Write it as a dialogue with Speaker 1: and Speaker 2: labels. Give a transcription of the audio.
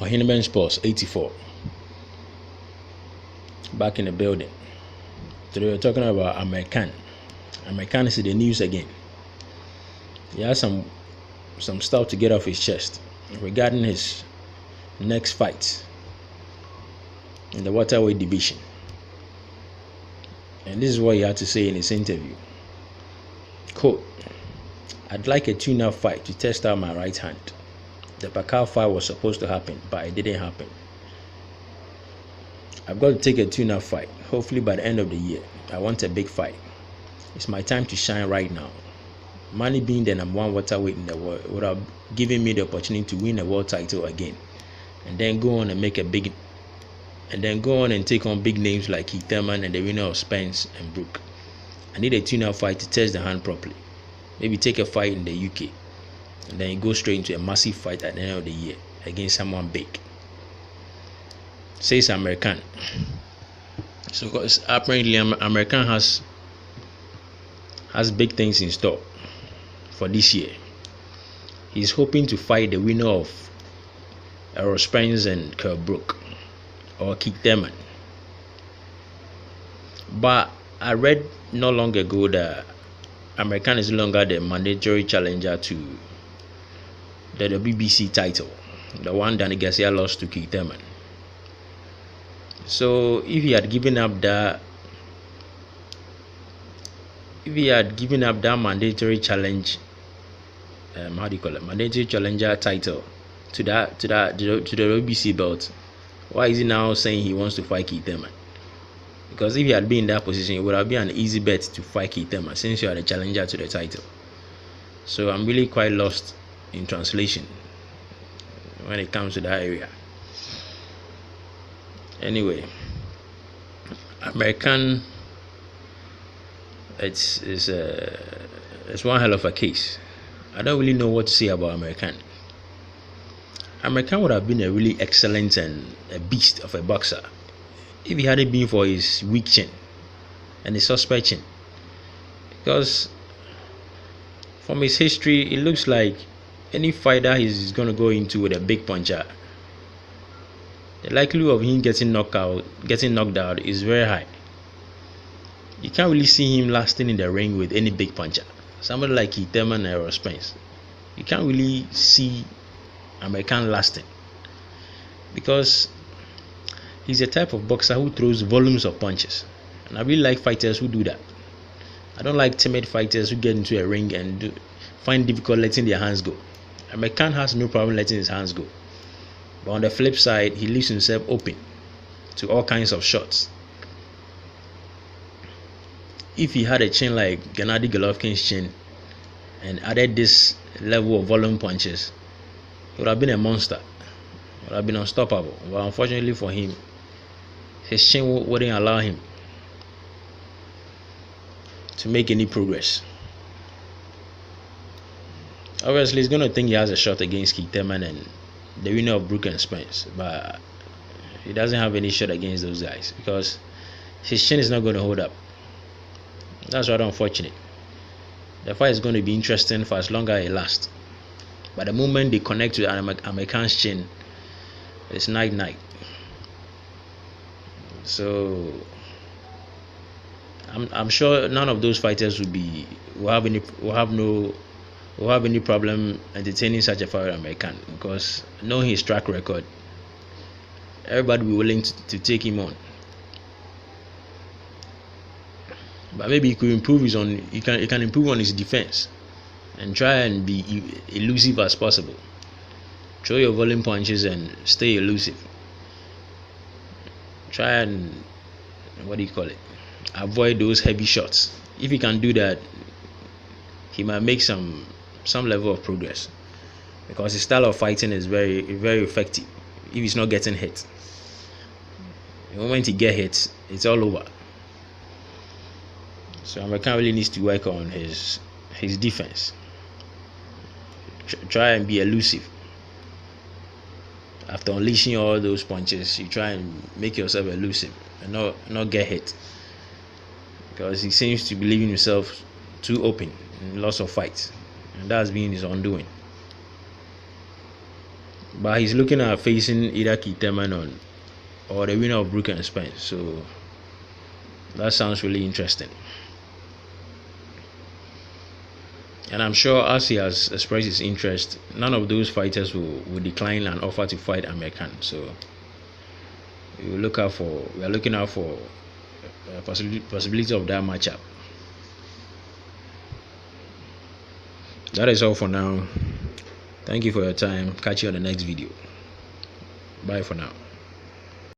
Speaker 1: Ohinemen Sports 84. Back in the building. Today we're talking about Amir Khan. Amir Khan is in the news again. He has some stuff to get off his chest regarding his next fight in the welterweight division. And this is what he had to say in his interview. Quote, "I'd like a tune-up fight to test out my right hand. The Pacquiao fight was supposed to happen, but it didn't happen. I've got to take a tune-up fight, hopefully by the end of the year. I want a big fight. It's my time to shine right now. Money being the number one welterweight in the world would have given me the opportunity to win a world title again, and then go on and take on big names like Keith Thurman and the winner of Spence and Brook. I need a tune-up fight to test the hand properly. Maybe take a fight in the UK, and then go straight into a massive fight at the end of the year against someone big," says Amir Khan. So apparently Amir Khan has big things in store for this year. He's hoping to fight the winner of Brook-Spence and Brook or Keith Thurman. But I read not long ago that Amir Khan is no longer the mandatory challenger to the WBC title, the one Danny Garcia lost to Keith Thurman. So if he had given up that mandatory challenge, mandatory challenger title to the WBC belt, why is he now saying he wants to fight Keith Thurman? Because if he had been in that position, it would have been an easy bet to fight Keith Thurman since you are the challenger to the title. So I'm really quite lost in translation when it comes to that area. Anyway, Amir Khan, it's one hell of a case. I don't really know what to say about Amir Khan. Amir Khan would have been a really excellent and a beast of a boxer if he hadn't been for his weak chin and his suspect chin. Because from his history, it looks like any fighter he's going to go into with a big puncher, the likelihood of him getting knocked out is very high. You can't really see him lasting in the ring with any big puncher. Somebody like Keith Thurman or Spence, you can't really see Amir Khan lasting, because he's a type of boxer who throws volumes of punches, and I really like fighters who do that. I don't like timid fighters who get into a ring and find difficult letting their hands go. Amir Khan has no problem letting his hands go, but on the flip side, he leaves himself open to all kinds of shots. If he had a chin like Gennady Golovkin's chin and added this level of volume punches, he would have been a monster. He would have been unstoppable. But unfortunately for him, his chin wouldn't allow him to make any progress. Obviously, he's going to think he has a shot against Keith Thurman and the winner of Brook and Spence, but he doesn't have any shot against those guys because his chin is not going to hold up. That's rather unfortunate. The fight is going to be interesting for as long as it lasts, but the moment they connect to Amir Khan's chin, it's night. So I'm sure none of those fighters will have any problem entertaining such a fight with Amir Khan, because knowing his track record, everybody will be willing to take him on. But maybe he can improve on his defense and try and be elusive as possible. Throw your volume punches and stay elusive. Try and avoid those heavy shots. If he can do that, he might make some level of progress, because his style of fighting is very, very effective if he's not getting hit. The moment he gets hit, it's all over. So Amir Khan really needs to work on his defense. Try and be elusive. After unleashing all those punches, you try and make yourself elusive and not get hit, because he seems to be leaving himself too open in lots of fights, and that's been his undoing. but he's looking at facing either Keith Thurman or the winner of Brook-Spence. So that sounds really interesting. And I'm sure as he has expressed his interest, none of those fighters will decline an offer to fight Amir Khan. So we are looking out for a possibility of that matchup. That is all for now. Thank you for your time. Catch you on the next video. Bye for now.